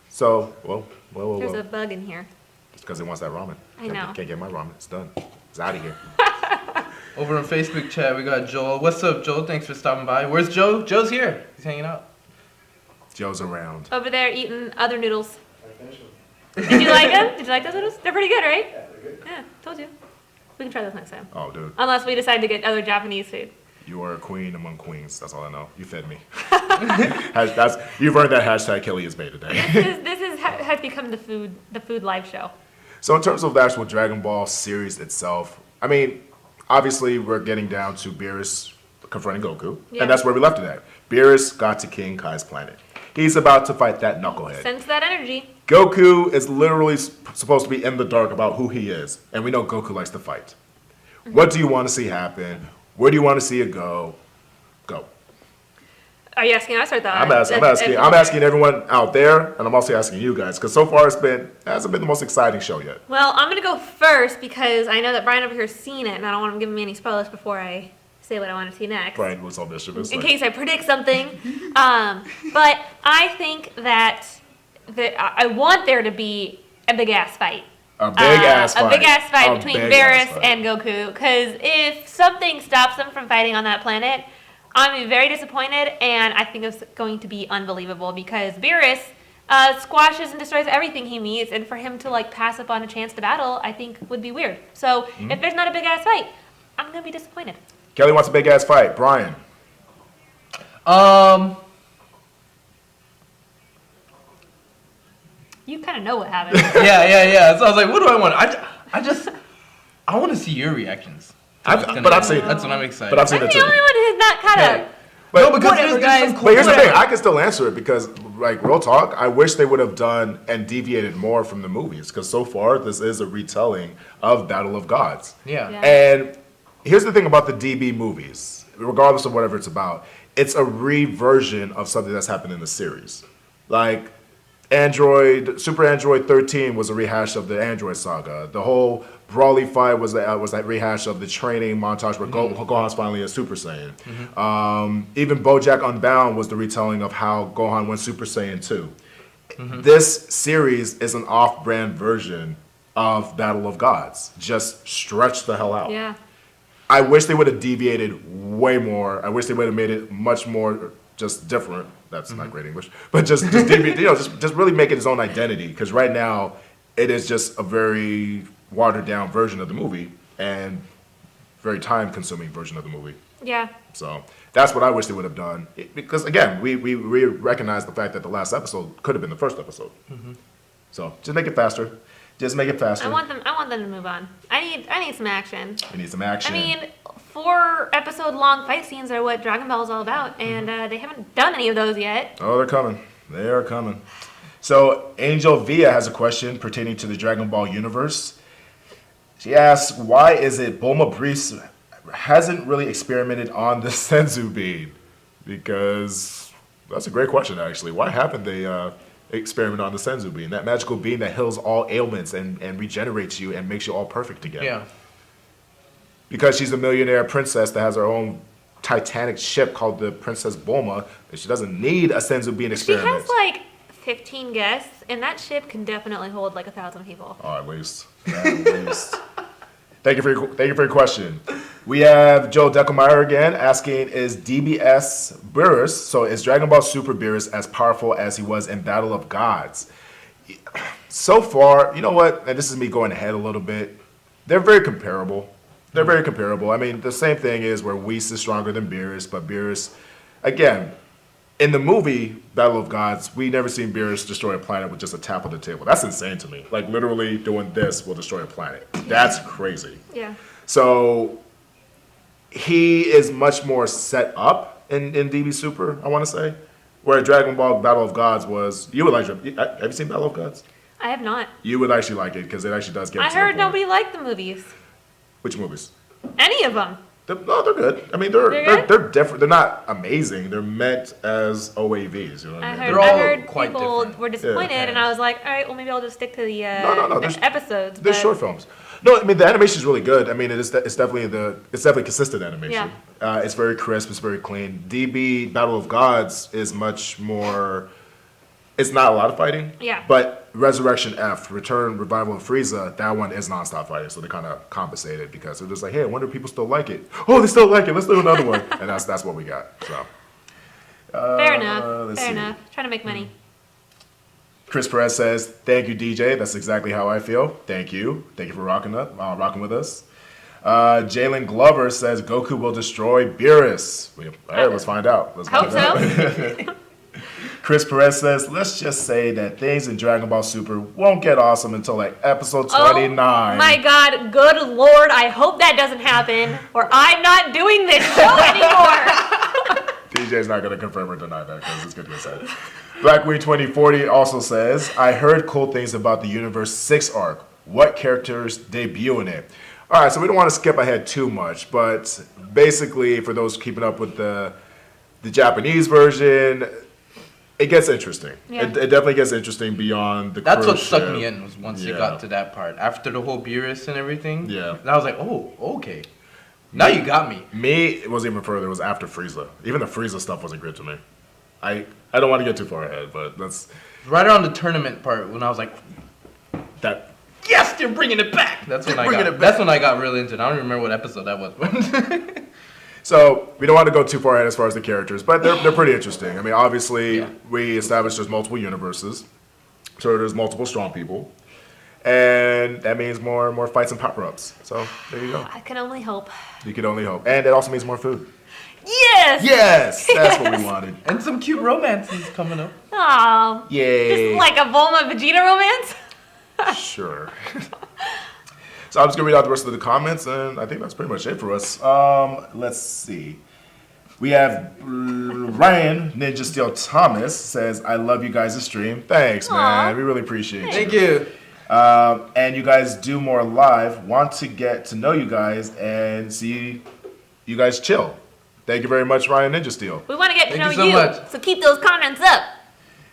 So, well. There's a bug in here. It's because it wants that ramen. I know. Can't get my ramen. It's done. It's out of here. Over on Facebook chat, we got Joel. What's up, Joel? Thanks for stopping by. Where's Joe? Joe's here. He's hanging out. Joe's around. Over there eating other noodles. Did you like them? Did you like those noodles? They're pretty good, right? Yeah, they're good. Yeah, told you. We can try those next time. Oh, dude. Unless we decide to get other Japanese food. You are a queen among queens. That's all I know. You fed me. You've earned that hashtag Kelly is Bay today. Has become the food live show. So in terms of the actual Dragon Ball series itself, I mean, obviously we're getting down to Beerus confronting Goku, Yeah. and that's where we left it at. Beerus got to King Kai's planet. He's about to fight that knucklehead. Sense that energy. Goku is literally supposed to be in the dark about who he is, and we know Goku likes to fight. What do you want to see happen? Where do you want to see it go? Go. Are you asking us or the I'm asking everyone out there, and I'm also asking you guys, because so far it hasn't been the most exciting show yet. Well, I'm gonna go first because I know that Brian over here has seen it, and I don't want him giving me any spoilers before I say what I want to see next. Brian was all mischievous. In case I predict something. But I think that I want there to be a big ass fight. A big ass fight. A big ass fight between big ass Beerus fight. and Goku. Because if something stops them from fighting on that planet, I'm gonna be very disappointed, and I think it's going to be unbelievable because Beerus squashes and destroys everything he meets, and for him to like pass up on a chance to battle, I think would be weird. So if there's not a big ass fight, I'm gonna be disappointed. Kelly wants a big ass fight. Brian. You kind of know what happens. Yeah. So I was like, what do I want? I want to see your reactions. I've seen it. That's what I'm excited. But I've seen I'm it the too. only one who's not kind of. But, No, because Whatever, there's guys. some cool but here's the thing. whatever. I can still answer it because, like, real talk, I wish they would have done and deviated more from the movies because so far this is a retelling of Battle of Gods. Yeah. And here's the thing about the DB movies, regardless of whatever it's about, it's a reversion of something that's happened in the series. Like, Super Android 13 was a rehash of the Android saga. The whole Brawly fight was that rehash of the training montage where Gohan's finally a Super Saiyan. Even BoJack Unbound was the retelling of how Gohan went Super Saiyan 2. This series is an off-brand version of Battle of Gods. Just stretch the hell out. Yeah. I wish they would have deviated way more. I wish they would have made it much more just different. That's not great English, but just deviate, just really make it its own identity. Because right now, it is just a very watered down version of the movie and very time consuming version of the movie. Yeah. So that's what I wish they would have done. Because again, we recognize the fact that the last episode could have been the first episode. So just make it faster. Just make it faster. I want them to move on. I need some action. We need some action. I mean, 4-episode long fight scenes are what Dragon Ball is all about, and they haven't done any of those yet. Oh, they're coming. They are coming. So Angel Via has a question pertaining to the Dragon Ball universe. She asks, why is it Bulma Breeze hasn't really experimented on the Senzu bean? Because that's a great question, actually. Why haven't they experiment on the Senzu bean? That magical bean that heals all ailments and regenerates you and makes you all perfect again. Yeah. Because she's a millionaire princess that has her own Titanic ship called the Princess Bulma, and she doesn't need a Senzu bean She experiment. has like 15 guests, and that ship can definitely hold like 1,000 people. Oh, at least. Thank you for your question. We have Joe Deckelmeyer again asking, is DBS Beerus, so is Dragon Ball Super Beerus as powerful as he was in Battle of Gods? So far, you know what, and this is me going ahead a little bit, they're very comparable. They're very comparable. I mean, the same thing is where Whis is stronger than Beerus, but Beerus, again, in the movie Battle of Gods, we never seen Beerus destroy a planet with just a tap of the table. That's insane to me. Like, literally doing this will destroy a planet. That's crazy. Yeah. So, he is much more set up in DB Super, I want to say. Where Dragon Ball Battle of Gods was, you would like, have you seen Battle of Gods? I have not. You would actually like it, because it actually does get I to the heard point. nobody liked the movies. Which movies? Any of them. They're good. I mean, They're they're good? different. They're not amazing. They're meant as OAVs. You know what I mean? They're all I heard quite people different. were disappointed, Yeah. and I was like, all right, well, maybe I'll just stick to the, No. the episodes. They're but- short films. No, I mean the animation is really good. I mean it's definitely consistent animation. It's very crisp. It's very clean. DB Battle of Gods is much more. It's not a lot of fighting. Yeah. But Resurrection F, Return, Revival of Frieza, that one is nonstop fighting. So they kind of compensated because they're just like, hey, I wonder if people still like it. Oh, they still like it. Let's do another one. And that's what we got. So. Fair enough. Let's Fair see. enough. Trying to make money. Chris Perez says, "Thank you, DJ. That's exactly how I feel. Thank you. Thank you for rocking with us." Jalen Glover says, "Goku will destroy Beerus." All right, let's find out. Hope so. Chris Perez says, "Let's just say that things in Dragon Ball Super won't get awesome until like episode 29." Oh my God, good Lord! I hope that doesn't happen, or I'm not doing this show anymore. DJ's not going to confirm or deny that because it's going to be sad. Blackwing 2040 also says, "I heard cool things about the Universe 6 arc. What characters debut in it?" All right, so we don't want to skip ahead too much, but basically, for those keeping up with the Japanese version, it gets interesting. Yeah. It definitely gets interesting beyond the That's cruise what sucked ship. me in was once you Yeah. got to that part. After the whole Beerus and everything. Yeah. And I was like, oh, okay. Now you got me. Me, it wasn't even further. It was after Frieza. Even the Frieza stuff wasn't great to me. I don't want to get too far ahead, but that's Right around the tournament part when I was like, that. yes, they're bringing it back. That's when That's when I got really into it. I don't remember what episode that was. So we don't want to go too far ahead as far as the characters, but they're pretty interesting. I mean, obviously, Yeah. we established there's multiple universes, so there's multiple strong people, and that means more fights and power-ups. So there you go. I can only hope. You can only hope, and it also means more food. Yes. Yes, that's what we wanted. And some cute romances coming up. Oh. Yay! Just like a Bulma Vegeta romance. Sure. So I'm just gonna read out the rest of the comments, and I think that's pretty much it for us. Let's see. We have Ryan Ninja Steel Thomas says, "I love you guys' stream." Thanks, man. Aw. We really appreciate you. Thank you. And you guys do more live. Want to get to know you guys and see you guys chill. Thank you very much, Ryan Ninja Steel. We want to get to Thank know you so you, much. so keep those comments up.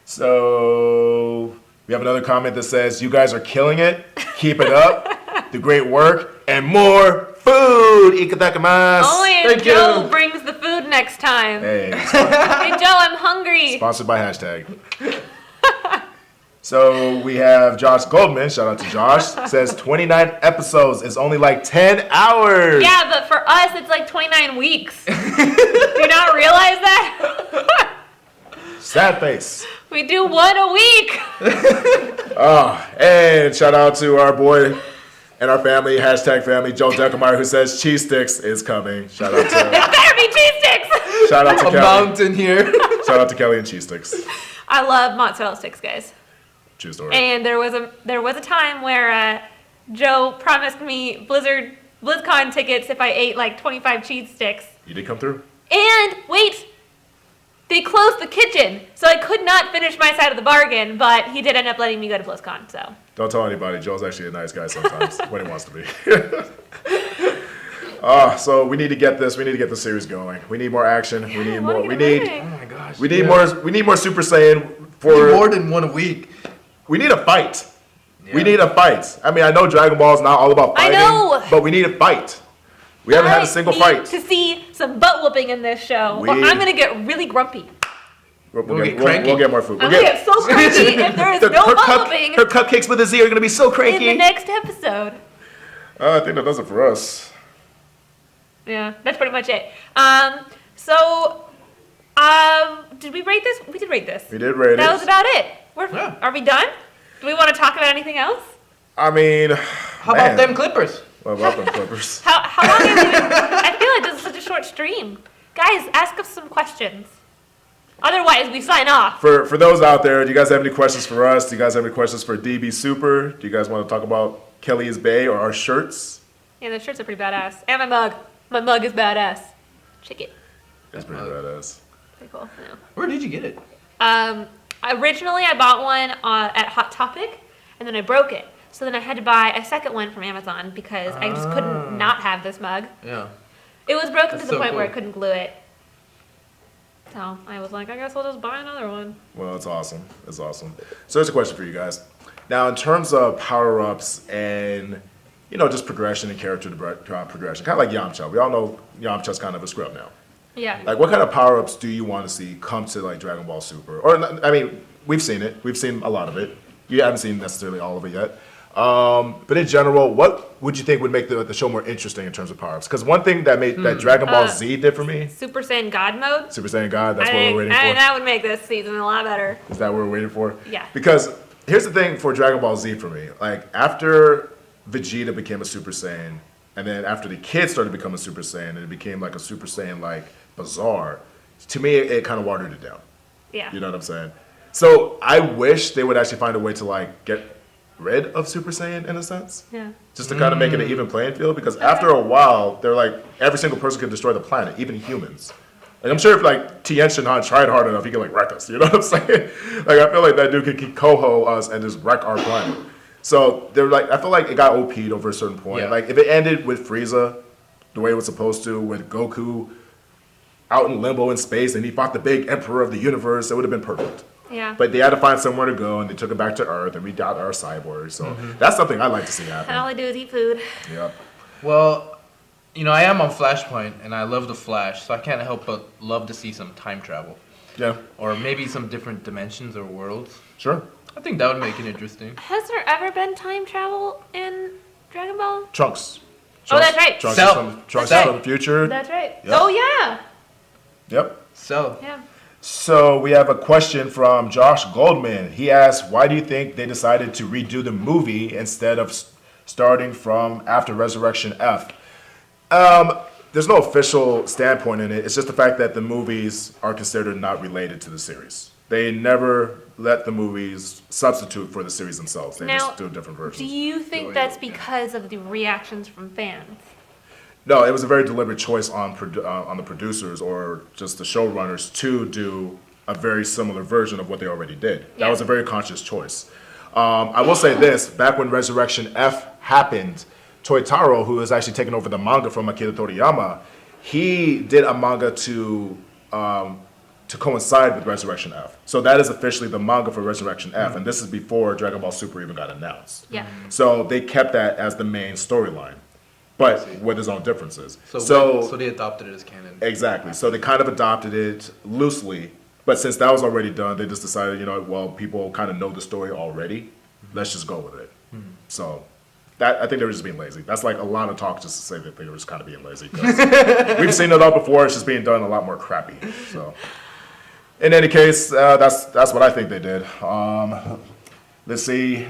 So we have another comment that says, "You guys are killing it. Keep it up. The great work and more food. Ikatakamas." Only if Thank Joe you. brings the food next time. Hey, Hey Joe, I'm hungry. sponsored by hashtag. So we have Josh Goldman. Shout out to Josh. Says 29 episodes is only like 10 hours. Yeah, but for us, it's like 29 weeks. Do you not realize that? Sad face. We do one a week. And shout out to our boy and our family, hashtag family, Joe Deckemeyer, who says cheese sticks is coming. Shout out to Better be cheese sticks. shout out to A Kelly. mountain here. Shout out to Kelly and cheese sticks. I love mozzarella sticks, guys. True story. And there was a time where Joe promised me BlizzCon tickets if I ate like 25 cheese sticks. You did come through? And wait, they closed the kitchen, so I could not finish my side of the bargain. But he did end up letting me go to BlizzCon. So Don't tell anybody. Joe's actually a nice guy sometimes when he wants to be. So we need to get this. We need to get the series going. We need more action. We need I more. wanna We get need. it Oh my gosh. We need more. We need more Super Saiyan for. More than one a week. We need a fight. We Yeah. need a fight. I mean, I know Dragon Ball is not all about I fighting, know. but we need a fight. We haven't had a single need fight. to see some butt whooping in this show, or We- I'm gonna get really grumpy. We'll get cranky. we'll get more food. I'm We'll gonna get so cranky if there is no butt whooping her cupcakes with a Z are gonna be so in the cranky. next episode. I think that does it for us. Yeah, that's pretty much it. Did we rate this? We did rate this. We did rate it. That was about it. Yeah. Are we done? Do we want to talk about anything else? I mean, How about them Clippers? What about them Clippers? How long have we been? I feel like this is such a short stream. Guys, ask us some questions. Otherwise, we sign off. For those out there, do you guys have any questions for us? Do you guys have any questions for DB Super? Do you guys want to talk about Kelly's Bay or our shirts? Yeah, the shirts are pretty badass. And my mug. My mug is badass. Check it. That's pretty badass. Pretty cool. Yeah. Where did you get it? Originally, I bought one at Hot Topic, and then I broke it. So then I had to buy a second one from Amazon because I just couldn't not have this mug. Yeah. It was broken That's to the so point where I cool. couldn't glue it. So I was like, I guess I'll just buy another one. Well, it's awesome. It's awesome. So here's a question for you guys. Now, in terms of power-ups and, just progression and character progression, kind of like Yamcha. We all know Yamcha's kind of a scrub now. Yeah. Like, what kind of power-ups do you want to see come to, like, Dragon Ball Super? Or, I mean, we've seen it. We've seen a lot of it. You haven't seen necessarily all of it yet. But in general, what would you think would make the show more interesting in terms of power-ups? Because one thing that that Dragon Ball Z did for me, Super Saiyan God mode. Super Saiyan God, that's I what think, we're waiting for. that would make this season a lot better. Is that what we're waiting for? Yeah. Because here's the thing for Dragon Ball Z for me. Like, after Vegeta became a Super Saiyan, and then after the kids started becoming a Super Saiyan, and it became like a Super Saiyan, like, bizarre, to me, it kind of watered it down. Yeah. You know what I'm saying? So I wish they would actually find a way to, like, get rid of Super Saiyan in a sense. Yeah. Just to kind of make it an even playing field. Because after a while, they're like, every single person can destroy the planet, even humans. Like, I'm sure if, like, Tien Shinhan tried hard enough, he could, like, wreck us. You know what I'm saying? Like, I feel like that dude could coho us and just wreck our planet. So, they're like, I feel like it got OP'd over a certain point. Yeah. Like, if it ended with Frieza the way it was supposed to, with Goku out in limbo in space, and he fought the big emperor of the universe, it would have been perfect. Yeah. But they had to find somewhere to go, and they took it back to Earth, and we got our cyborg. So that's something I'd like to see happen. And all I do is eat food. Yep. Well, I am on Flashpoint, and I love the Flash, so I can't help but love to see some time travel. Yeah. Or maybe some different dimensions or worlds. Sure. I think that would make it interesting. Has there ever been time travel in Dragon Ball? Trunks. Oh, that's right. Trunks Cell. is from, Trunks Cell. is from the future. That's right. Yep. Oh, yeah. Yep. So, Yeah. So we have a question from Josh Goldman. He asks, why do you think they decided to redo the movie instead of starting from after Resurrection F? There's no official standpoint in it. It's just the fact that the movies are considered not related to the series. They never let the movies substitute for the series themselves. They Now, just do different versions. Do you think that's because of the reactions from fans? No, it was a very deliberate choice on the producers or just the showrunners to do a very similar version of what they already did. That Yeah. was a very conscious choice. I will say this, back when Resurrection F happened, Toitaro, who is actually taking over the manga from Akira Toriyama, he did a manga to coincide with Resurrection F. So that is officially the manga for Resurrection F, and this is before Dragon Ball Super even got announced. Yeah. So they kept that as the main storyline, but with its own differences. so they adopted it as canon. Exactly. So they kind of adopted it loosely, but since that was already done, they just decided, well, people kind of know the story already. Let's just go with it. So that I think they were just being lazy. That's like a lot of talk just to say that they were just kind of being lazy. 'Cause we've seen it all before. It's just being done a lot more crappy. So in any case, that's what I think they did. Let's see.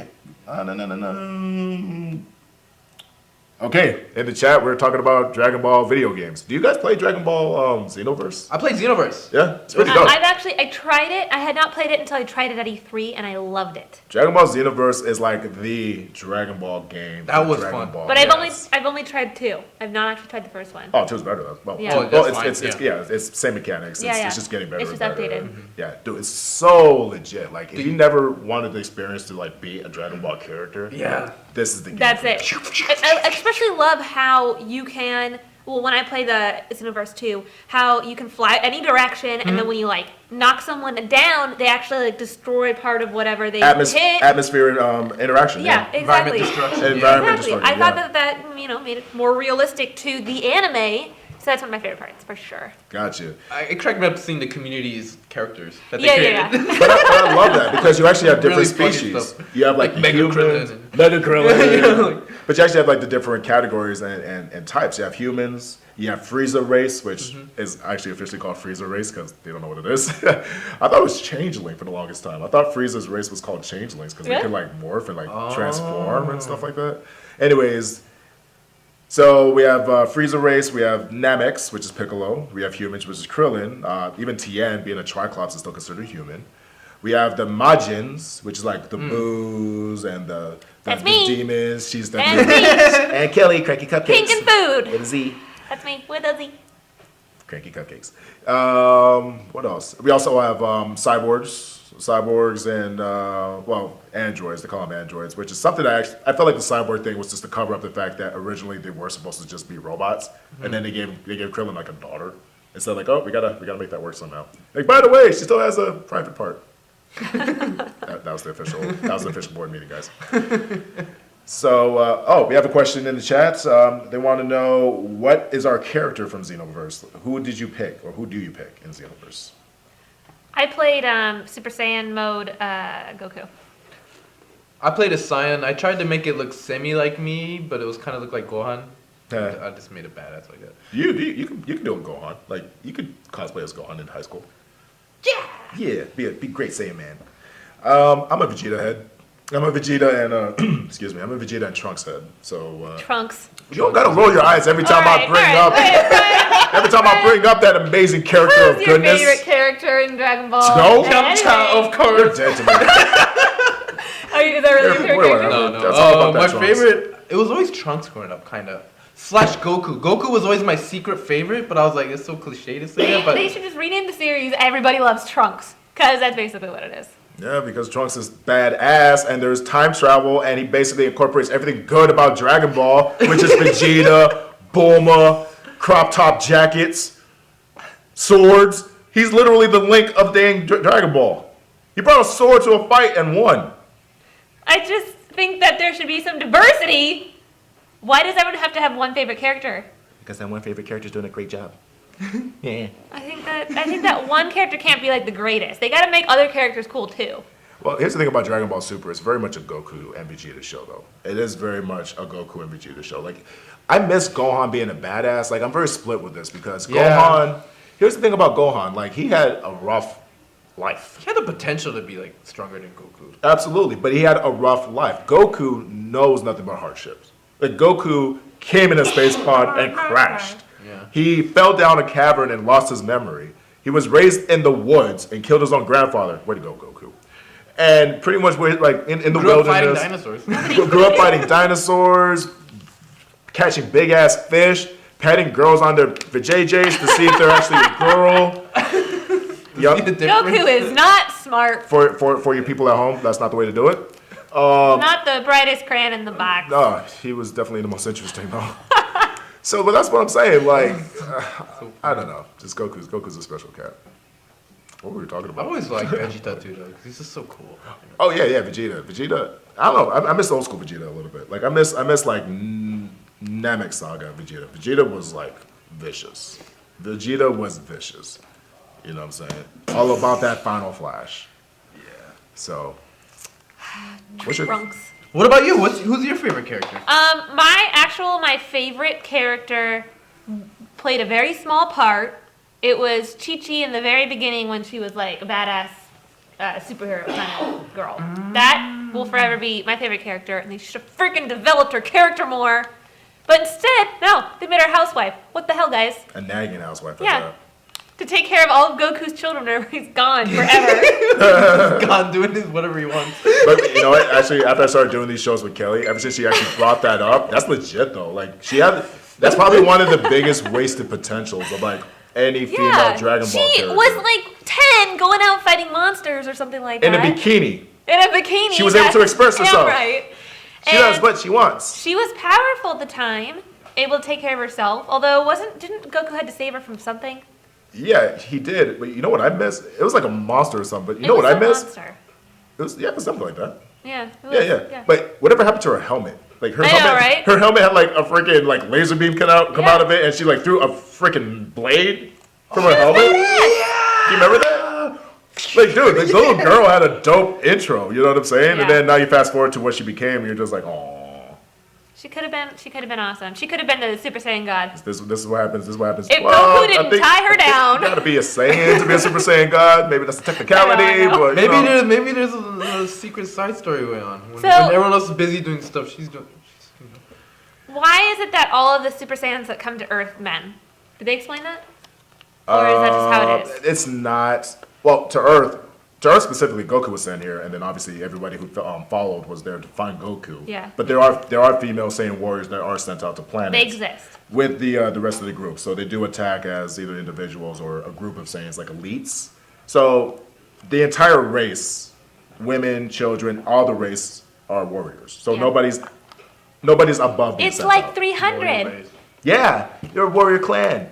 Okay, in the chat, we're talking about Dragon Ball video games. Do you guys play Dragon Ball Xenoverse? I played Xenoverse. Yeah, it's pretty dope. I tried it. I had not played it until I tried it at E3, and I loved it. Dragon Ball Xenoverse is like the Dragon Ball game. That for was Dragon fun. Ball. But Yes. I've only tried 2. I've not actually tried the first one. Oh, 2 is better though. Well, Yeah. Oh, well, that's it's fine, it's same mechanics. Yeah, It's just getting better. It's just and better. updated. Yeah, dude, it's so legit. Like, if you never wanted the experience to like be a Dragon Ball character, Yeah. this is the game. That's for it. that. I especially love how you can. Well, when I play the Xenoverse 2, how you can fly any direction, and then when you like knock someone down, they actually like destroy part of whatever they hit. Atmosphere interaction. Yeah, exactly. Environment destruction. Environment Exactly. destruction. I thought that made it more realistic to the anime. So that's one of my favorite parts for sure. Gotcha. It cracked me up seeing the community's characters that they Yeah, created. yeah. But I love that because you actually have different Really funny species. stuff. You have like, Like the Mega humans, Krillin. Mega Krillin. But you actually have like the different categories and types. You have humans. You have Frieza race, which is actually officially called Frieza race because they don't know what it is. I thought it was Changeling for the longest time. I thought Frieza's race was called Changelings because they Really? can like morph and like transform and stuff like that. Anyways, so we have Frieza race, we have Namex, which is Piccolo, we have humans, which is Krillin, even Tien being a Triclops is still considered human. We have the Majins, which is like the Boos and the That's me. demons. She's the And me. and Kelly, Cranky Cupcakes. Pink and food. With a Z. That's me. With a Z. Cranky Cupcakes. What else? We also have cyborgs. cyborgs and androids. They call them androids, which is something that I felt like the cyborg thing was just to cover up the fact that originally they were supposed to just be robots, and then they gave Krillin like a daughter. Instead, like, oh, we gotta make that work somehow. Like, by the way, she still has a private part. that was the official board meeting, guys. So, we have a question in the chat. They want to know, what is our character from Xenoverse? Who did you pick, or who do you pick in Xenoverse? I played Super Saiyan mode Goku. I played a Saiyan. I tried to make it look semi like me, but it was kind of look like Gohan. I just made it badass like that. You can do a Gohan. Like, you could cosplay as Gohan in high school. Yeah, be a great Saiyan man. I'm a Vegeta head. I'm a Vegeta and excuse me, I'm a Vegeta and Trunks head. So Trunks. You don't gotta roll your eyes every time I bring up that amazing character of Who's your goodness. favorite character in Dragon Ball? No, of course. You're dead to me. Is that really your favorite character? No. That's all about that My Trunks. favorite, it was always Trunks growing up, kind of. Slash Goku. Goku was always my secret favorite, but I was like, it's so cliche to say that. But They should just rename the series Everybody Loves Trunks, because that's basically what it is. Yeah, because Trunks is badass, and there's time travel, and he basically incorporates everything good about Dragon Ball, which is Vegeta, Bulma, crop top jackets, swords. He's literally the Link of dang Dragon Ball. He brought a sword to a fight and won. I just think that there should be some diversity. Why does everyone have to have one favorite character? Because that one favorite character is doing a great job. Yeah. I think that one character can't be like the greatest. They got to make other characters cool too. Well, here's the thing about Dragon Ball Super. It's very much a Goku and Vegeta show, though. It is very much a Goku and Vegeta show. Like, I miss Gohan being a badass. Like, I'm very split with this because Gohan... Here's the thing about Gohan. Like, he had a rough life. he had the potential to be like stronger than Goku. Absolutely, but he had a rough life. Goku knows nothing but hardships. Like, Goku came in a space pod and crashed. Yeah. He fell down a cavern and lost his memory. He was raised in the woods and killed his own grandfather. Way to go, Goku. And pretty much, like, in the Grew up wilderness. fighting dinosaurs. Grew up fighting dinosaurs, catching big-ass fish, petting girls on their vajayjays to see if they're actually a girl. Yep. Goku is not smart. For you people at home, that's not the way to do it. Not the brightest crayon in the box. No, he was definitely the most interesting, though. So, but that's what I'm saying. Like, I don't know. Just Goku's a special cat. What were we talking I about? always liked Vegeta too, though, because he's just so cool. Oh yeah, Vegeta. I don't know. I miss old school Vegeta a little bit. Like, I miss like Namek Saga Vegeta. Vegeta was like vicious. You know what I'm saying? All about that final flash. Yeah. So, what's your... Trunks. What about you? Who's your favorite character? My favorite character played a very small part. It was Chi-Chi in the very beginning when she was like a badass superhero kind of girl. That will forever be my favorite character, and they should have freaking developed her character more. But instead, no, they made her a housewife. What the hell, guys? A nagging housewife. Yeah. To take care of all of Goku's children whenever he's gone forever. God doing this whatever he wants. But you know what? Actually, after I started doing these shows with Kelly, ever since she actually brought that up, that's legit though. Like, that's probably one of the biggest wasted potentials of like any female Dragon Ball she character. was like 10 going out fighting monsters or something like in that. a bikini. In a bikini. She was able to express herself. Right. She does what she wants. She was powerful at the time, able to take care of herself. Although didn't Goku had to save her from something? Yeah, he did. But you know what I missed? It was like a monster or something. But you know what I missed? Monster. It was something like that. Yeah. Yeah. But whatever happened to her helmet? Like her I helmet, know, right? Her helmet had like a freaking like laser beam come out of it, and she like threw a freaking blade from her helmet. Do you remember that? Like, dude, the little girl had a dope intro. You know what I'm saying? Yeah. And then now you fast forward to what she became, and you're just like, oh. She could have been awesome. She could have been the Super Saiyan God. This is what happens. This is what happens. If Goku didn't tie her down. You gotta be a Saiyan to be a Super Saiyan God. Maybe that's a technicality, I know. but Maybe there's a secret side story going on. When So- everyone else is busy doing stuff, she's doing. Why is it that all of the Super Saiyans that come to Earth men? Did they explain that? Or is that just how it is? It's not. Well, to Earth specifically, Goku was sent here, and then obviously everybody who followed was there to find Goku. Yeah. But there are female Saiyan warriors that are sent out to planets. They exist. With the rest of the group, so they do attack as either individuals or a group of Saiyans, like elites. So the entire race, women, children, all the race are warriors. So Yeah. nobody's above being It's sent like out. 300. Yeah, you're a warrior clan,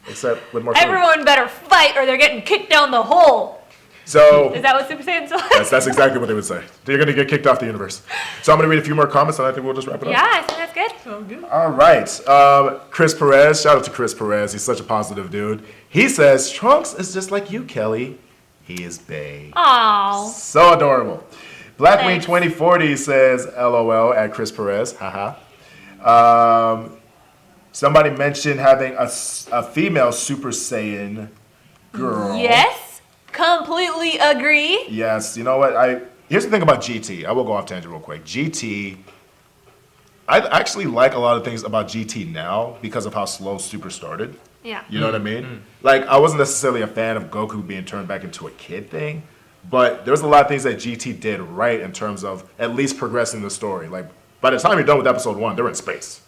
except with more food. Everyone better fight or they're getting kicked down the hole. So Is that what Super Saiyan's like? that's exactly what they would say. You're gonna get kicked off the universe. So I'm gonna read a few more comments, and I think we'll just wrap it up. Yeah, I think that's good. So good. All right. Chris Perez. Shout out to Chris Perez. He's such a positive dude. He says Trunks is just like you, Kelly. He is bae. Aww. So adorable. Blackwing Thanks. 2040 says LOL at Chris Perez. Haha. Somebody mentioned having a female Super Saiyan girl. Yes, completely agree. Yes. You know what? Here's the thing about GT. I will go off tangent real quick. GT. I actually like a lot of things about GT now because of how slow Super started. Yeah. You know what I mean? Like, I wasn't necessarily a fan of Goku being turned back into a kid thing, but there's a lot of things that GT did right in terms of at least progressing the story. Like, by the time you're done with episode 1, they're in space.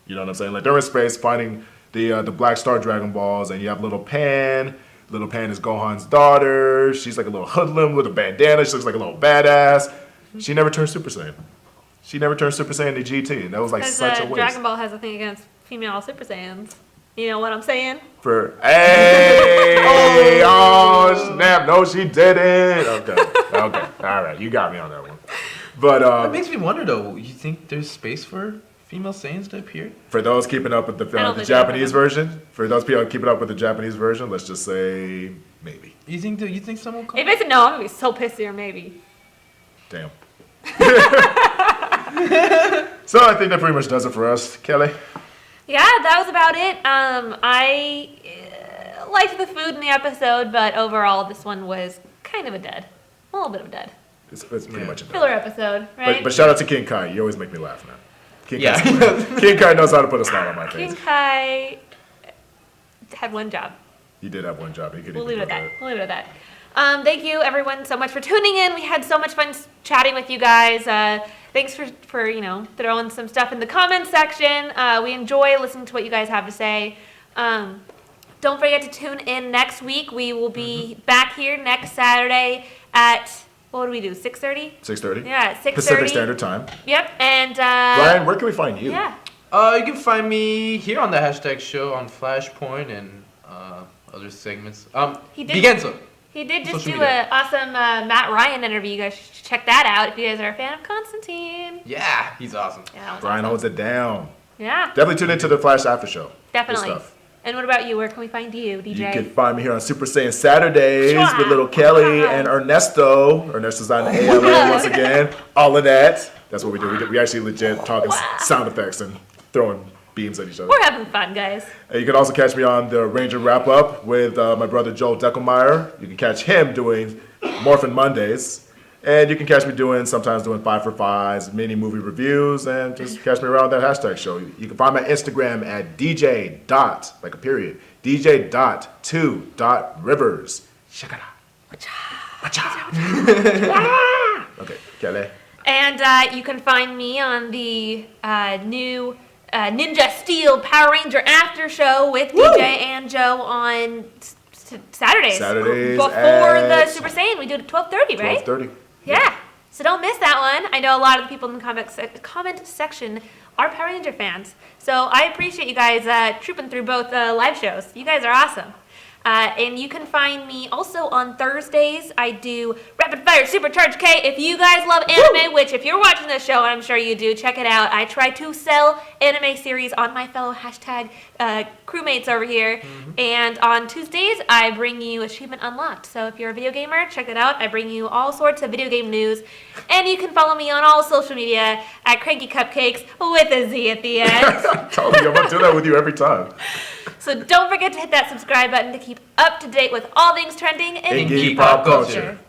You know what I'm saying? Like, they're in space finding the Black Star Dragon Balls, and you have Little Pan. Little Pan is Gohan's daughter. She's like a little hoodlum with a bandana. She looks like a little badass. She never turned Super Saiyan. She never turned Super Saiyan to GT, and that was like Because such a waste. Dragon Ball has a thing against female Super Saiyans. You know what I'm saying? Hey, oh snap! No, she didn't. Okay, all right, you got me on that one. But That makes me wonder though. You think there's space for female Saiyans to appear? for those keeping up with I the don't think Japanese they have version, for those people keeping up with the Japanese version, let's just say maybe. You think someone will come? If I said no, I'm gonna be so pissed here. Maybe. Damn. So I think that pretty much does it for us, Kelly. Yeah, that was about it. I liked the food in the episode, but overall, this one was kind of a dud. A little bit of a dud. It's pretty much a Filler episode, right? But shout out to King Kai. You always make me laugh, man. King Yeah. King Kai knows how to put a smile on my King face. Kai had one job. He did have one job. He could We'll even leave it at do that. We'll leave it at that. Thank you, everyone, so much for tuning in. We had so much fun chatting with you guys. Thanks for throwing some stuff in the comments section. We enjoy listening to what you guys have to say. Don't forget to tune in next week. We will be back here next Saturday at, what do we do, 6:30? 6:30. Yeah, at 6:30. Pacific Standard Time. Yep, and Bryan, where can we find you? yeah. You can find me here on the hashtag show on Flashpoint and other segments. He did- Vigenzo. He did just Social do media. an awesome Matt Ryan interview. You guys should check that out if you guys are a fan of Constantine. Yeah, he's awesome. Yeah, that was Bryan awesome. holds it down. Yeah, Definitely tune into the Flash After Show. Good definitely. stuff. And what about you? Where can we find you, DJ? You can find me here on Super Saiyan Saturdays Chua. with little Kelly and Ernesto. Ernesto's on the ALA once again. All of that. That's what we do. We actually legit talking sound effects and throwing beams at each other. We're having fun, guys. You can also catch me on the Ranger Wrap Up with my brother Joel Deckelmeyer. You can catch him doing Morphin Mondays. And you can catch me sometimes doing 5 for 5s, mini movie reviews, and just catch me around that hashtag show. You can find my Instagram at DJ.2.Rivers. Shakara. Wacha. Okay, Kelly. And you can find me on the new Ninja Steel Power Ranger After Show with DJ and Joe on Saturdays. Saturdays Before the at Super Saiyan. We do it at 12:30, right? 12:30. Yeah. So don't miss that one. I know a lot of the people in the comment section are Power Ranger fans. So I appreciate you guys trooping through both live shows. You guys are awesome. And you can find me also on Thursdays. I do Rapid Fire Supercharged K. If you guys love anime, which if you're watching this show, I'm sure you do, check it out. I try to sell anime series on my fellow hashtag crewmates over here. And on Tuesdays, I bring you Achievement Unlocked. So if you're a video gamer, check it out. I bring you all sorts of video game news. And you can follow me on all social media at Cranky Cupcakes with a Z at the end. Tell me, I'm going to do that with you every time. So don't forget to hit that subscribe button to keep up to date with all things trending in Geek pop culture.